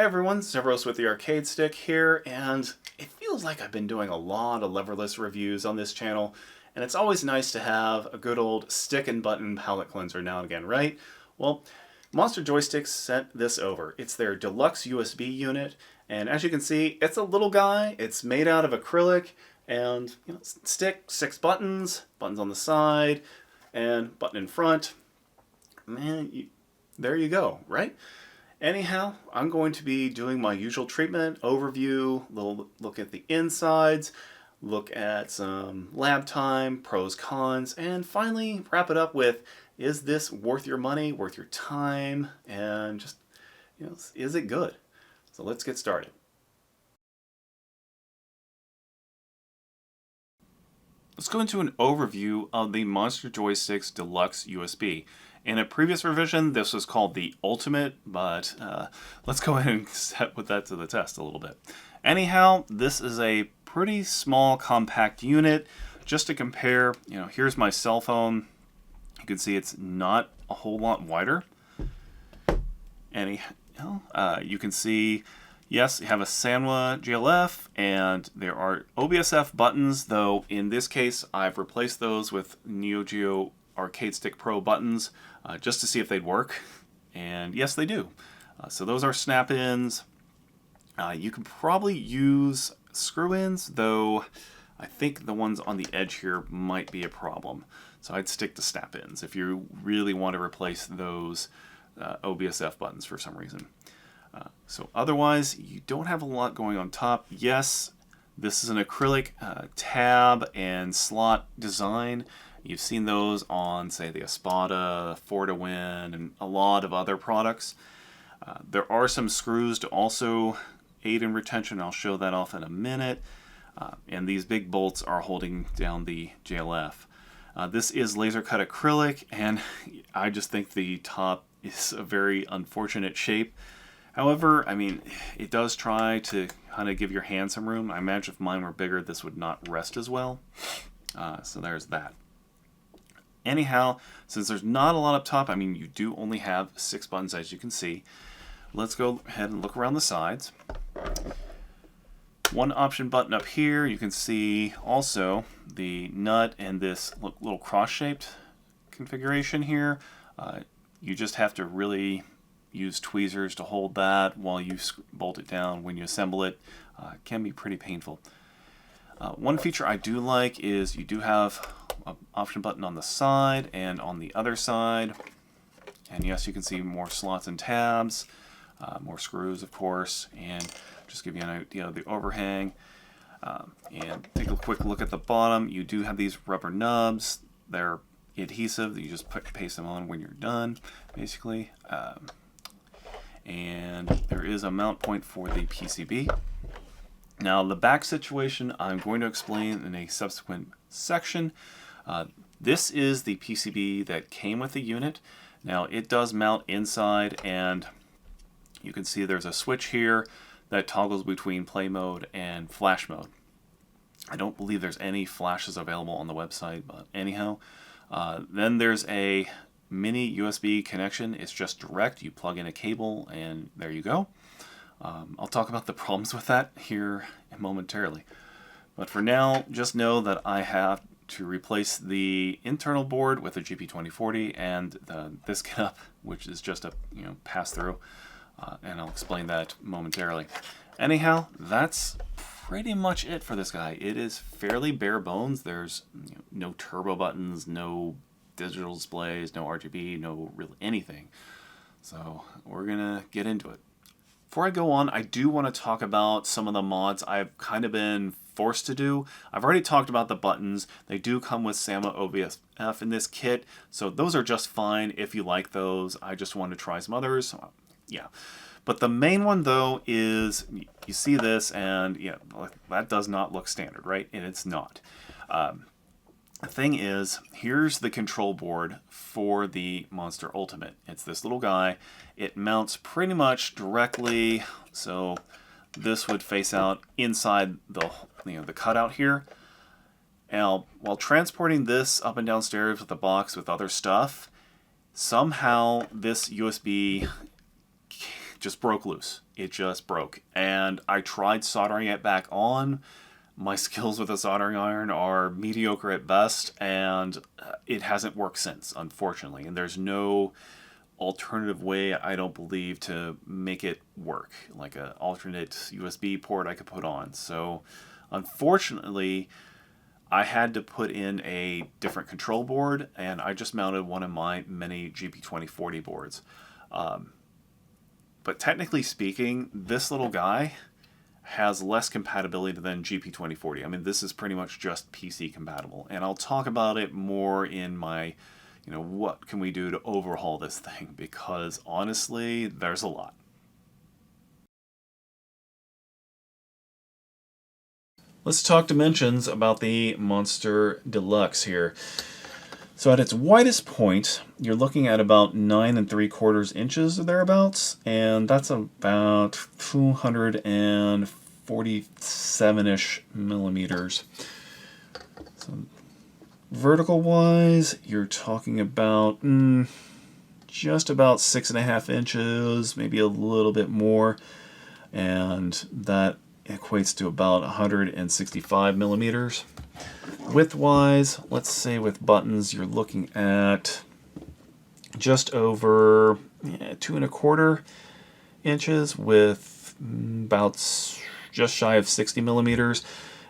everyone, Severos with the Arcade Stick here, and it feels like I've been doing a lot of leverless reviews on this channel, and it's always nice to have a good old stick and button palette cleanser now and again, right? Well, Monster Joysticks sent this over. It's their deluxe USB unit, and as you can see, it's a little guy. It's made out of acrylic, and stick, 6 buttons, buttons on the side, and button in front. Man, there you go, right? Anyhow, I'm going to be doing my usual treatment, overview, little look at the insides, look at some lab time, pros, cons, and finally wrap it up with, is this worth your money, worth your time, and just, is it good? So let's get started. Let's go into an overview of the Monster Joysticks Deluxe USB. In a previous revision, this was called the Ultimate, but let's go ahead and put that to the test a little bit. Anyhow, this is a pretty small, compact unit. Just to compare, here's my cell phone. You can see it's not a whole lot wider. Anyhow, you can see, yes, you have a Sanwa GLF, and there are OBSF buttons, though in this case, I've replaced those with Neo Geo Arcade Stick Pro buttons just to see if they'd work, and yes, they do. So those are snap-ins. You can probably use screw-ins, though I think the ones on the edge here might be a problem. So I'd stick to snap-ins if you really want to replace those OBSF buttons for some reason. So otherwise, you don't have a lot going on top. Yes, this is an acrylic tab and slot design. You've seen those on, say, the Espada, For2Win, and a lot of other products. There are some screws to also aid in retention. I'll show that off in a minute. And these big bolts are holding down the JLF. This is laser cut acrylic, and I just think the top is a very unfortunate shape. However, I mean, it does try to kind of give your hand some room. I imagine if mine were bigger, this would not rest as well. So there's that. Anyhow, since there's not a lot up top, I mean, you do only have 6 buttons, as you can see. Let's go ahead and look around the sides. One option button up here, you can see also the nut and this little cross-shaped configuration here. You just have to really use tweezers to hold that while you bolt it down when you assemble it. It can be pretty painful. One feature I do like is you do have an option button on the side and on the other side. And yes, you can see more slots and tabs, more screws, of course, and just give you an idea of the overhang. And take a quick look at the bottom. You do have these rubber nubs. They're adhesive. You just paste them on when you're done, basically. And there is a mount point for the PCB. Now, the back situation I'm going to explain in a subsequent section. This is the PCB that came with the unit. Now, it does mount inside, and you can see there's a switch here that toggles between play mode and flash mode. I don't believe there's any flashes available on the website, but anyhow. Then there's a mini USB connection. It's just direct. You plug in a cable, and there you go. I'll talk about the problems with that here momentarily. But for now, just know that I have to replace the internal board with a GP2040 and this cap, which is just a pass-through, and I'll explain that momentarily. Anyhow, that's pretty much it for this guy. It is fairly bare bones. There's no turbo buttons, no digital displays, no RGB, no really anything. So we're gonna get into it. Before I go on, I do want to talk about some of the mods I've kind of been forced to do. I've already talked about the buttons. They do come with Sanwa OBSF in this kit, so those are just fine if you like those. I just want to try some others. Yeah. But the main one, though, is you see this, and yeah, that does not look standard, right? And it's not. The thing is, here's the control board for the Monster Ultimate. It's this little guy. It mounts pretty much directly, so this would face out inside the cutout here. Now, while transporting this up and down stairs with the box with other stuff, somehow this USB just broke loose. It just broke. And I tried soldering it back on. My skills with a soldering iron are mediocre at best, and it hasn't worked since, unfortunately. And there's no alternative way, I don't believe, to make it work, like an alternate USB port I could put on. So unfortunately, I had to put in a different control board, and I just mounted one of my many GP2040 boards. But technically speaking, this little guy has less compatibility than GP2040. I mean, this is pretty much just PC compatible, and I'll talk about it more in my, what can we do to overhaul this thing, because honestly, there's a lot. Let's talk dimensions about the Monster Deluxe here. So at its widest point, you're looking at about 9 3/4 inches or thereabouts, and that's about 247-ish millimeters. So vertical wise, you're talking about just about 6.5 inches, maybe a little bit more, and that equates to about 165 millimeters. Width-wise, let's say with buttons, you're looking at just over 2 1/4 inches with about just shy of 60 millimeters.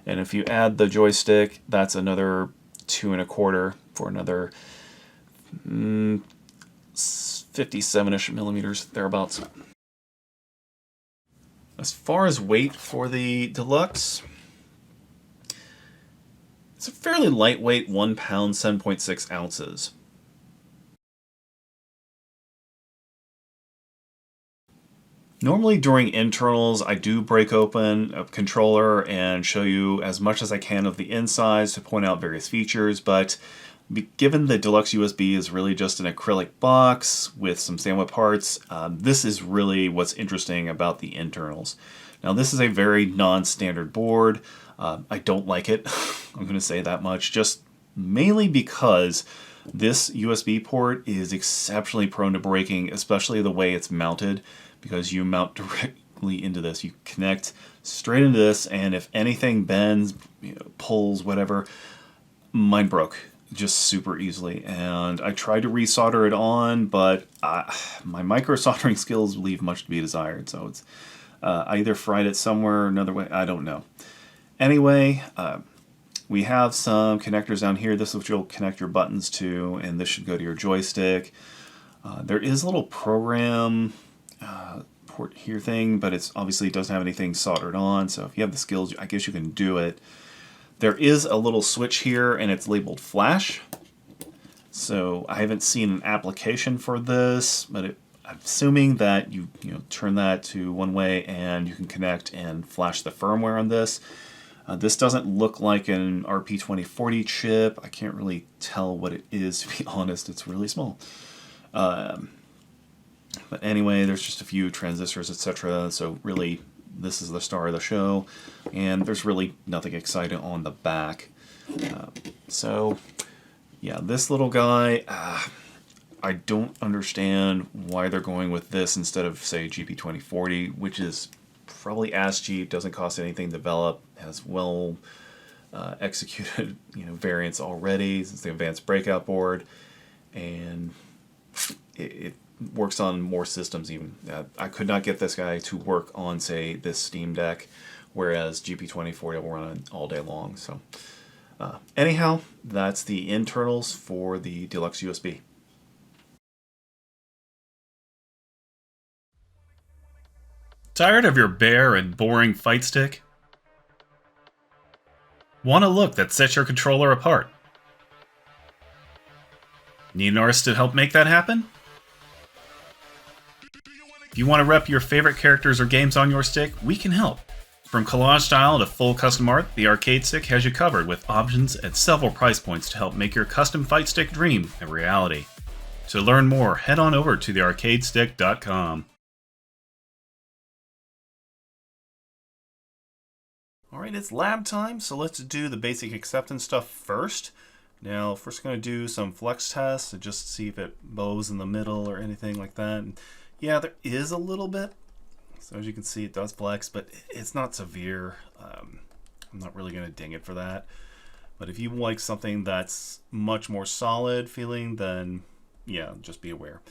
And if you add the joystick, that's another 2 1/4 for another 57-ish millimeters, thereabouts. As far as weight for the Deluxe, it's a fairly lightweight 1 pound, 7.6 ounces. Normally during internals, I do break open a controller and show you as much as I can of the insides to point out various features, but given the Deluxe USB is really just an acrylic box with some sandwich parts, this is really what's interesting about the internals. Now this is a very non-standard board. I don't like it, I'm going to say that much, just mainly because this USB port is exceptionally prone to breaking, especially the way it's mounted, because you mount directly into this. You connect straight into this, and if anything bends, pulls, whatever, mine broke just super easily. And I tried to resolder it on, but my micro soldering skills leave much to be desired, so it's I either fried it somewhere or another way, I don't know. Anyway, we have some connectors down here. This is what you'll connect your buttons to, and this should go to your joystick. There is a little program port here thing, but it's obviously doesn't have anything soldered on, so if you have the skills, I guess you can do it. There is a little switch here, and it's labeled flash. So I haven't seen an application for this, but I'm assuming that you turn that to one way and you can connect and flash the firmware on this. This doesn't look like an RP2040 chip. I can't really tell what it is, to be honest. It's really small. But anyway, there's just a few transistors, etc. So really, this is the star of the show. And there's really nothing exciting on the back. So yeah, this little guy, I don't understand why they're going with this instead of, say, GP2040, which is probably as cheap, doesn't cost anything to develop, has well executed variants already since the advanced breakout board, and it works on more systems even. I could not get this guy to work on, say, this Steam Deck, whereas GP2040 will run all day long. So anyhow, that's the internals for the Deluxe USB. Tired of your bare and boring Fightstick? Want a look that sets your controller apart? Need an artist to help make that happen? If you want to rep your favorite characters or games on your stick, we can help. From collage style to full custom art, the Arcade Stick has you covered with options at several price points to help make your custom Fightstick dream a reality. To learn more, head on over to thearcadestick.com. Alright, it's lab time, so let's do the basic acceptance stuff first. Now, first going to do some flex tests to just see if it bows in the middle or anything like that. And yeah, there is a little bit So as you can see, it does flex, but it's not severe. I'm not really going to ding it for that. But if you like something that's much more solid feeling, then yeah, just be aware.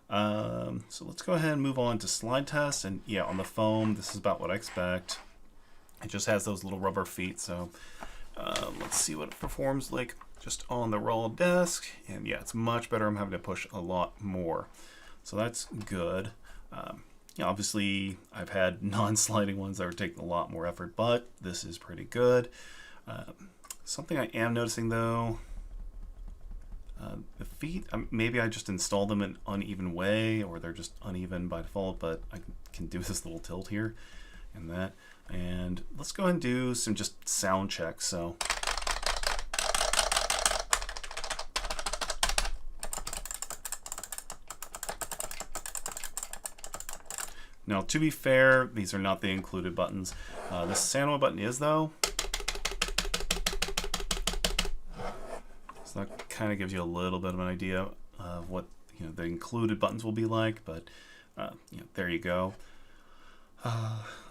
So let's go ahead and move on to slide test. And yeah, on the foam, this is about what I expect. It just has those little rubber feet. So let's see what it performs like just on the raw disc. And yeah, it's much better. I'm having to push a lot more. So that's good. Yeah, obviously, I've had non-sliding ones that are taking a lot more effort, but this is pretty good. Something I am noticing though, the feet, maybe I just installed them in an uneven way, or they're just uneven by default, but I can do this little tilt here and that. And let's go ahead and do some just sound checks. So now, to be fair, these are not the included buttons. The Sanwa button is though. So that kind of gives you a little bit of an idea of what the included buttons will be like. But there you go.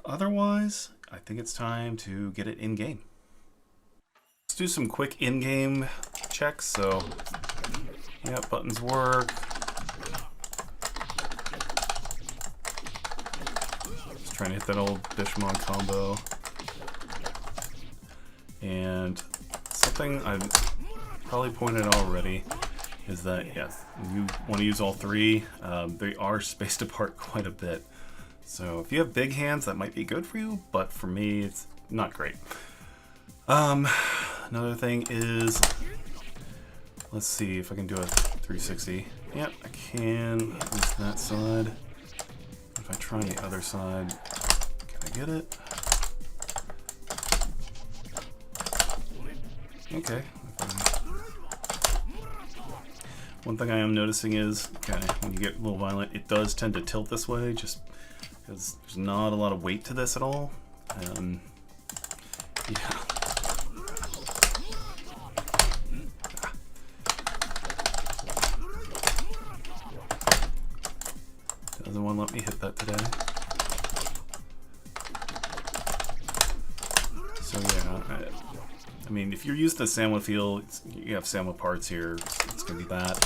Otherwise, I think it's time to get it in game. Let's do some quick in-game checks. So, yeah, buttons work. Trying to hit that old Bishamon combo. And something I've probably pointed out already is that, yes, you want to use all three. They are spaced apart quite a bit. So if you have big hands, that might be good for you, but for me, it's not great. Another thing is, let's see if I can do a 360. Yep, I can. At least that side. If I try on the other side, can I get it? Okay. One thing I am noticing is, okay, when you get a little violent, it does tend to tilt this way, just because there's not a lot of weight to this at all. Yeah. Doesn't want to let me hit that today. So yeah, I mean, if you're used to Sanwa feel, you have Sanwa parts here, it's going to be that.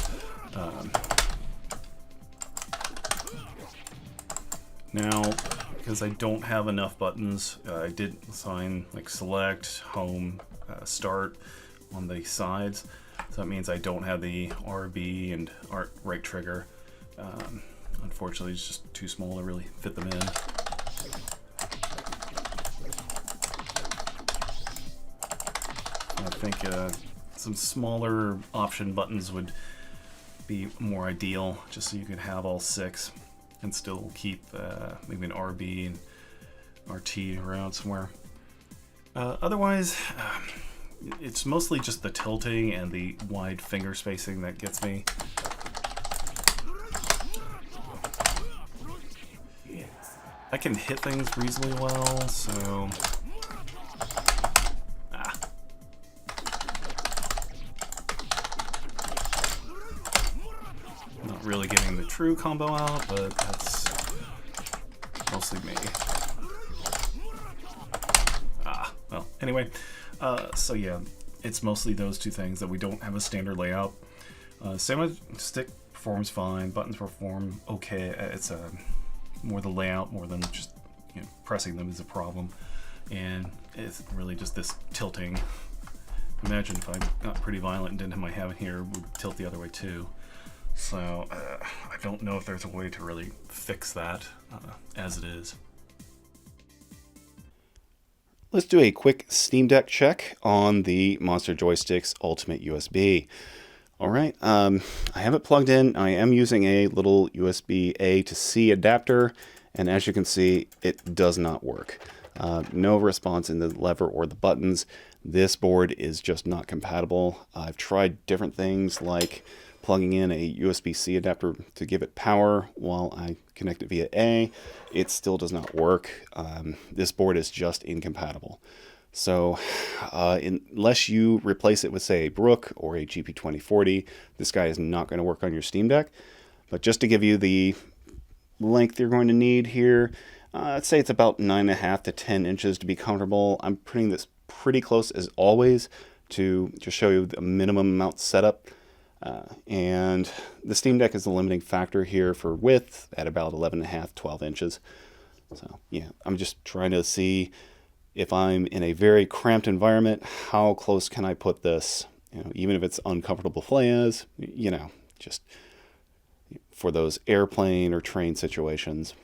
Now, because I don't have enough buttons, I did assign like select, home, start on the sides. So that means I don't have the RB and right trigger. Unfortunately, it's just too small to really fit them in. I think some smaller option buttons would be more ideal, just so you could have all six and still keep maybe an RB and RT around somewhere. Otherwise, it's mostly just the tilting and the wide finger spacing that gets me. I can hit things reasonably well, so... Not really getting the true combo out, but that's mostly me. Well, anyway, so yeah, it's mostly those two things that we don't have a standard layout. Sanwa stick performs fine, buttons perform okay. It's more the layout more than just pressing them is a problem, and it's really just this tilting. Imagine if I got pretty violent and didn't have my hand here, it would tilt the other way too. So I don't know if there's a way to really fix that as it is. Let's do a quick Steam Deck check on the Monster Joysticks Ultimate USB. Alright, I have it plugged in. I am using a little USB A to C adapter, and as you can see, it does not work. No response in the lever or the buttons. This board is just not compatible. I've tried different things like plugging in a USB-C adapter to give it power while I connect it via A. It still does not work. This board is just incompatible. So unless you replace it with, say, a Brook or a GP2040, this guy is not going to work on your Steam Deck. But just to give you the length you're going to need here, I'd say it's about 9.5 to 10 inches to be comfortable. I'm putting this pretty close as always to just show you the minimum amount setup. And the Steam Deck is the limiting factor here for width at about 11.5, 12 inches. So yeah, I'm just trying to see if I'm in a very cramped environment, how close can I put this? Even if it's uncomfortable to play as, just for those airplane or train situations.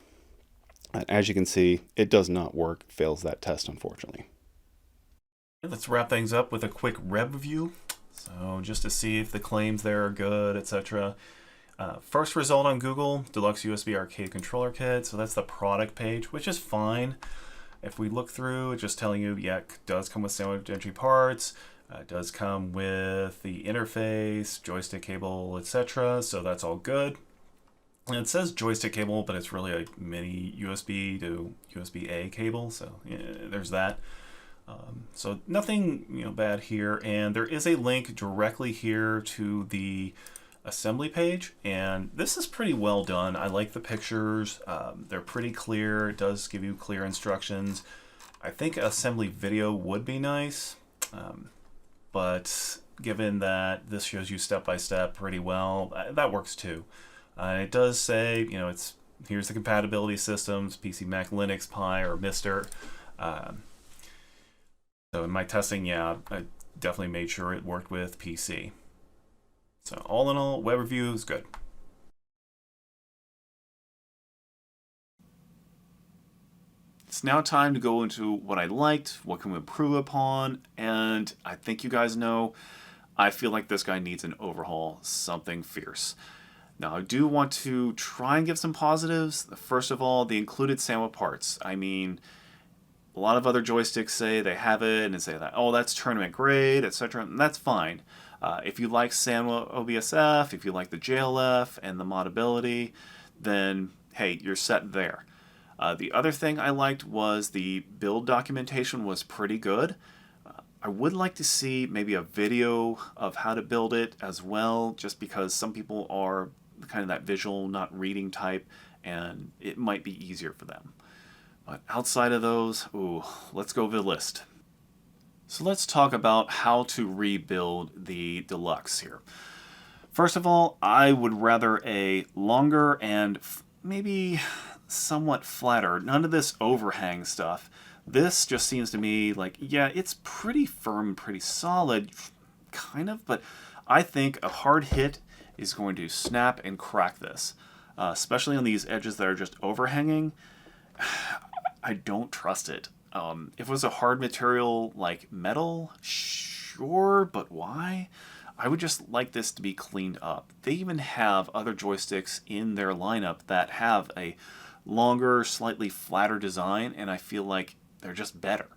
As you can see, it does not work, fails that test, unfortunately. Let's wrap things up with a quick rev review. So just to see if the claims there are good, etc. First result on Google, Deluxe USB Arcade Controller Kit. So that's the product page, which is fine. If we look through, it's just telling you, yeah, it does come with sandwich entry parts. It does come with the interface, joystick cable, etc. So that's all good. And it says joystick cable, but it's really a mini USB to USB-A cable. So yeah, there's that. So nothing bad here. And there is a link directly here to the assembly page, and this is pretty well done. I like the pictures. They're pretty clear. It does give you clear instructions. I think assembly video would be nice, but given that this shows you step by step pretty well, that works too. It does say, here's the compatibility systems: PC, Mac, Linux, Pi, or Mister. So in my testing, yeah, I definitely made sure it worked with PC. So all in all, web review is good. It's now time to go into what I liked, what can we improve upon, and I think you guys know, I feel like this guy needs an overhaul, something fierce. Now, I do want to try and give some positives. First of all, the included SAMWA parts. I mean, a lot of other joysticks say they have it and say that, oh, that's tournament grade, etc. And that's fine. If you like SAMWA OBSF, if you like the JLF and the modability, then hey, you're set there. The other thing I liked was the build documentation was pretty good. I would like to see maybe a video of how to build it as well, just because some people are kind of that visual, not reading type, and it might be easier for them. But outside of those, let's go over the list. So let's talk about how to rebuild the Deluxe here. First of all, I would rather a longer and maybe somewhat flatter, none of this overhang stuff. This just seems to me like, yeah, it's pretty firm, pretty solid, kind of, but I think a hard hit is going to snap and crack this, especially on these edges that are just overhanging. I don't trust it. If it was a hard material like metal, sure, but why? I would just like this to be cleaned up. They even have other joysticks in their lineup that have a longer, slightly flatter design, and I feel like they're just better.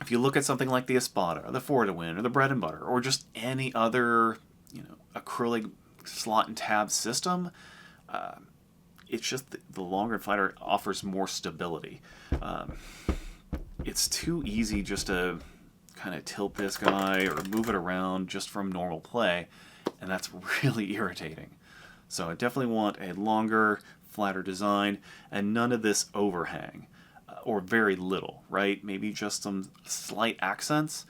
If you look at something like the Espada, or the Fortowin, or the Bread and Butter, or just any other acrylic slot and tab system, it's just the longer and flatter offers more stability. It's too easy just to kind of tilt this guy or move it around just from normal play, and that's really irritating. So I definitely want a longer, flatter design, and none of this overhang, or very little, right? Maybe just some slight accents,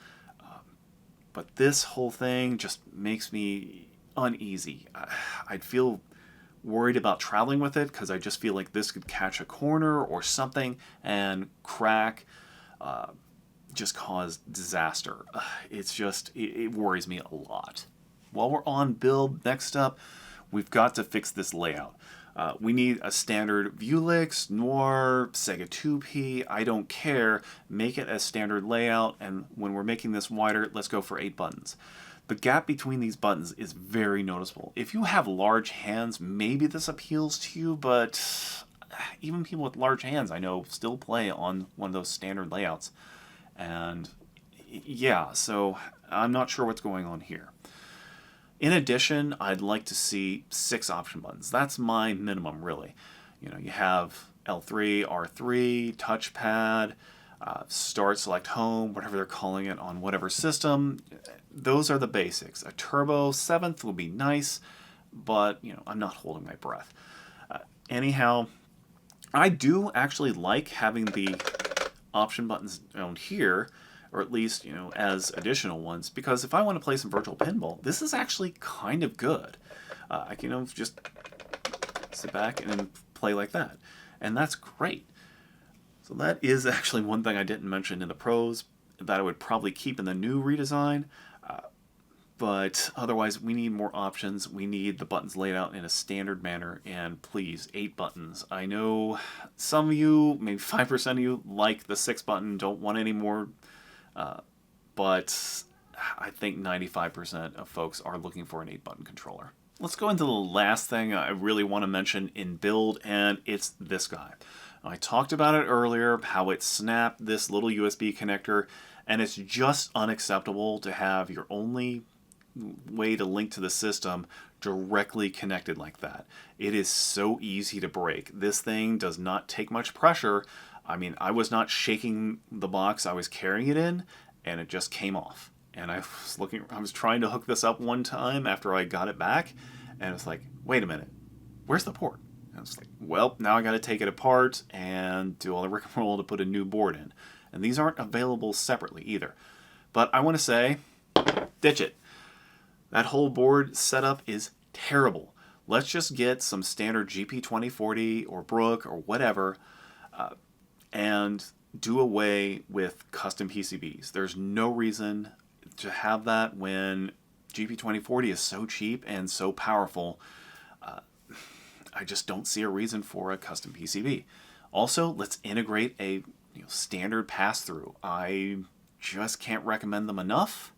but this whole thing just makes me uneasy. I'd feel worried about traveling with it because I just feel like this could catch a corner or something and crack, just cause disaster. It's just, it worries me a lot. While we're on build, next up, we've got to fix this layout. We need a standard Vuelix, Noir, Sega 2P, I don't care. Make it a standard layout, and when we're making this wider, let's go for 8 buttons. The gap between these buttons is very noticeable. If you have large hands, maybe this appeals to you, but even people with large hands, I know, still play on one of those standard layouts. And yeah, so I'm not sure what's going on here. In addition, I'd like to see 6 option buttons. That's my minimum, really. You have L3, R3, touchpad, start, select, home, whatever they're calling it on whatever system. Those are the basics. A turbo 7th would be nice, but I'm not holding my breath. Anyhow, I do actually like having the option buttons down here, or at least, as additional ones, because if I want to play some virtual pinball, this is actually kind of good. I can, just sit back and play like that. And that's great. So that is actually one thing I didn't mention in the pros that I would probably keep in the new redesign. But otherwise, we need more options. We need the buttons laid out in a standard manner. And please, 8 buttons. I know some of you, maybe 5% of you, like the 6 button, don't want any more. But I think 95% of folks are looking for an 8 button controller. Let's go into the last thing I really want to mention in build, and it's this guy. I talked about it earlier, how it snapped this little USB connector, and it's just unacceptable to have your only way to link to the system directly connected like that. It is so easy to break. This thing does not take much pressure. I mean, I was not shaking the box I was carrying it in, and it just came off. And I was trying to hook this up one time after I got it back, and it's like, wait a minute, where's the port? And I was like, well, now I got to take it apart and do all the rigmarole to put a new board in. And these aren't available separately either. But I want to say, ditch it. That whole board setup is terrible. Let's just get some standard GP2040 or Brook or whatever, and do away with custom PCBs. There's no reason to have that when GP2040 is so cheap and so powerful. I just don't see a reason for a custom PCB. Also, let's integrate a standard pass-through. I just can't recommend them enough.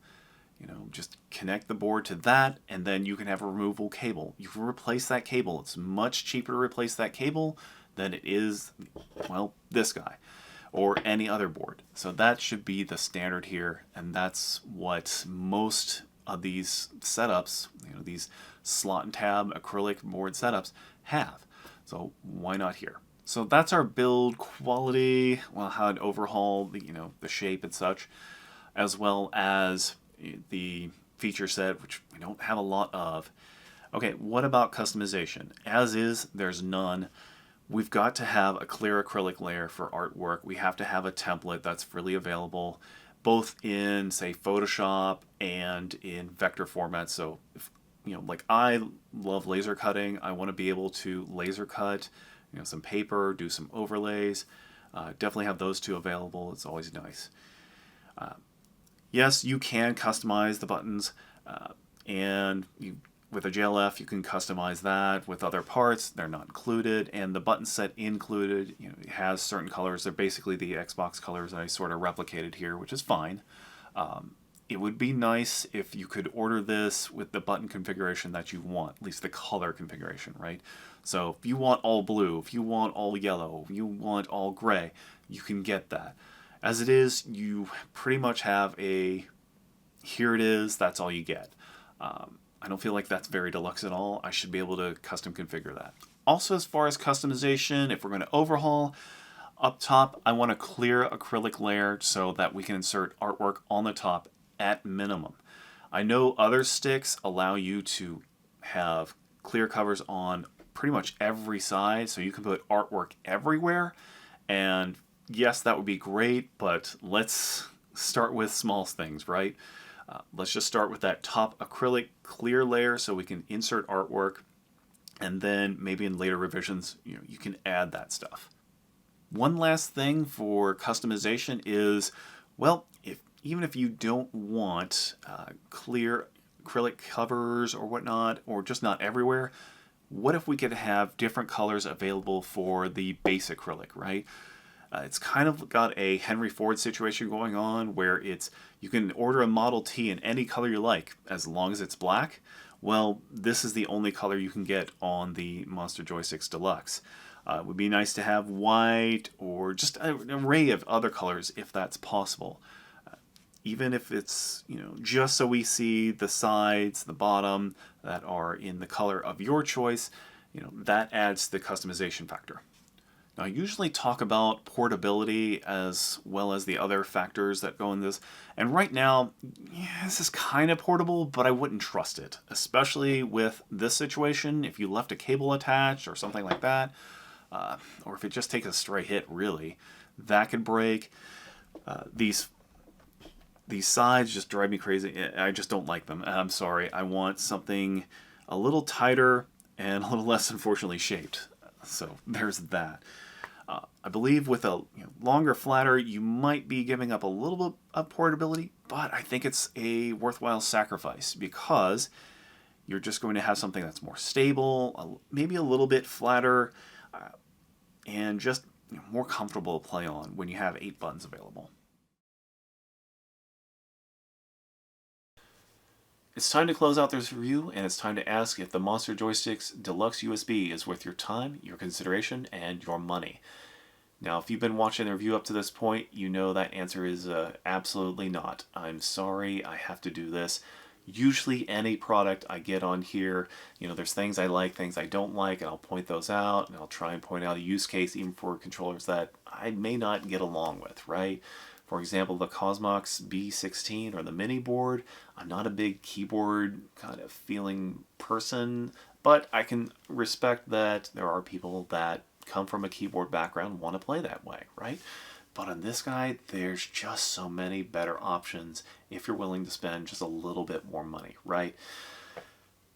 Just connect the board to that, and then you can have a removable cable. You can replace that cable. It's much cheaper to replace that cable than it is, well, this guy or any other board. So that should be the standard here, and that's what most of these setups, these slot and tab acrylic board setups have. So why not here? So that's our build quality, well, how to overhaul the shape and such, as well as the feature set, which we don't have a lot of. Okay, what about customization? As is, there's none. We've got to have a clear acrylic layer for artwork. We have to have a template that's freely available, both in, say, Photoshop and in vector format. So, if, like I love laser cutting. I want to be able to laser cut, some paper, do some overlays. Definitely have those two available. It's always nice. Yes, you can customize the buttons, and with a JLF you can customize that. With other parts, they're not included, and the button set included, it has certain colors. They're basically the Xbox colors that I sort of replicated here, which is fine. It would be nice if you could order this with the button configuration that you want, at least the color configuration, right? So if you want all blue, if you want all yellow, if you want all gray, you can get that. As it is, you pretty much have a, here it is, that's all you get. I don't feel like that's very deluxe at all. I should be able to custom configure that. Also, as far as customization, if we're going to overhaul, up top, I want a clear acrylic layer so that we can insert artwork on the top at minimum. I know other sticks allow you to have clear covers on pretty much every side, so you can put artwork everywhere, and yes, that would be great, but let's start with small things, right? Let's just start with that top acrylic clear layer so we can insert artwork, and then maybe in later revisions, you can add that stuff. One last thing for customization is, well, even if you don't want clear acrylic covers or whatnot, or just not everywhere, what if we could have different colors available for the base acrylic, right? It's kind of got a Henry Ford situation going on where you can order a Model T in any color you like as long as it's black. Well, this is the only color you can get on the Monster Joysticks Deluxe. It would be nice to have white or just an array of other colors if that's possible. Even if it's, just so we see the sides, the bottom that are in the color of your choice, that adds the customization factor. Now, I usually talk about portability as well as the other factors that go in this. And right now, this is kind of portable, but I wouldn't trust it, especially with this situation. If you left a cable attached or something like that, or if it just takes a stray hit, really, that could break. These sides just drive me crazy. I just don't like them. I'm sorry. I want something a little tighter and a little less unfortunately shaped. So there's that. I believe with a longer, flatter, you might be giving up a little bit of portability, but I think it's a worthwhile sacrifice because you're just going to have something that's more stable, maybe a little bit flatter, and just more comfortable to play on when you have 8 buttons available. It's time to close out this review, and it's time to ask if the Monster Joysticks Deluxe USB is worth your time, your consideration, and your money. Now, if you've been watching the review up to this point, you know that answer is absolutely not. I'm sorry, I have to do this. Usually any product I get on here, there's things I like, things I don't like, and I'll point those out, and I'll try and point out a use case even for controllers that I may not get along with, right? For example, the Cosmox B16 or the mini board, I'm not a big keyboard kind of feeling person, but I can respect that there are people that come from a keyboard background want to play that way, right? But on this guy, there's just so many better options if you're willing to spend just a little bit more money, right?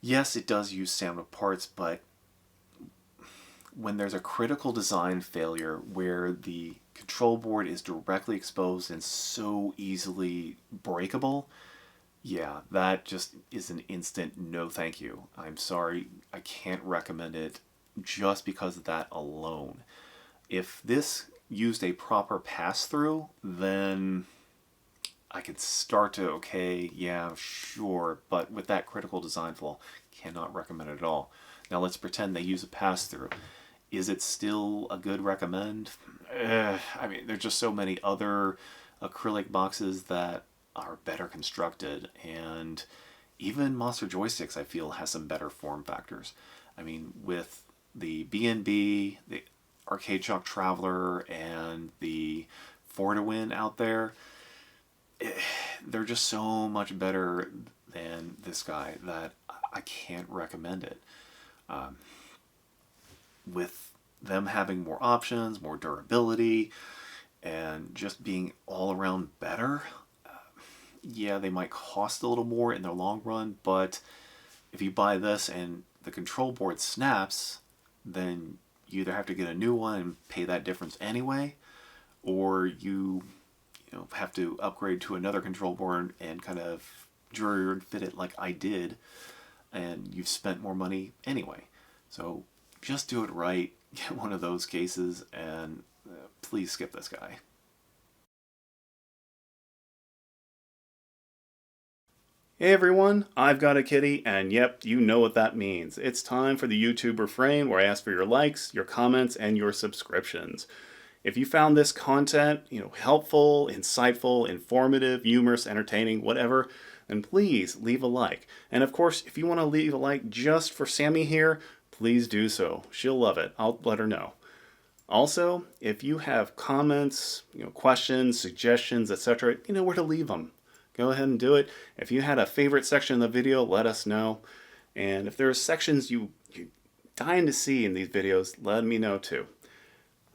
Yes, it does use standard parts, but when there's a critical design failure where the control board is directly exposed and so easily breakable, yeah, that just is an instant no thank you. I'm sorry, I can't recommend it just because of that alone. If this used a proper pass-through, then I could start to, okay, yeah, sure, but with that critical design flaw, cannot recommend it at all. Now let's pretend they use a pass-through. Is it still a good recommend? I mean, there's just so many other acrylic boxes that are better constructed, and even Monster Joysticks, I feel, has some better form factors. I mean, with the B&B, the Arcade Shock Traveler, and the For2Win out there, they're just so much better than this guy that I can't recommend it. With them having more options, more durability, and just being all around better, yeah, they might cost a little more in the long run, but if you buy this and the control board snaps, then you either have to get a new one and pay that difference anyway, or you have to upgrade to another control board and kind of jury fit it like I did, and you've spent more money anyway. So just do it right, get one of those cases, and please skip this guy. Hey everyone, I've got a kitty, and yep, you know what that means. It's time for the YouTube refrain where I ask for your likes, your comments, and your subscriptions. If you found this content, helpful, insightful, informative, humorous, entertaining, whatever, then please leave a like. And of course, if you want to leave a like just for Sammy here, please do so. She'll love it. I'll let her know. Also, if you have comments, questions, suggestions, etc., you know where to leave them. Go ahead and do it. If you had a favorite section of the video, let us know. And if there are sections you're dying to see in these videos, let me know too.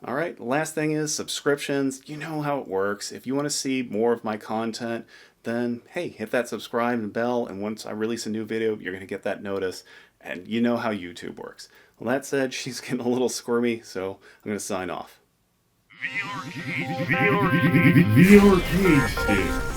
All right, last thing is subscriptions. You know how it works. If you want to see more of my content, then hey, hit that subscribe and bell, and once I release a new video, you're going to get that notice. And you know how YouTube works. Well, that said, she's getting a little squirmy, so I'm going to sign off. The arcade stick.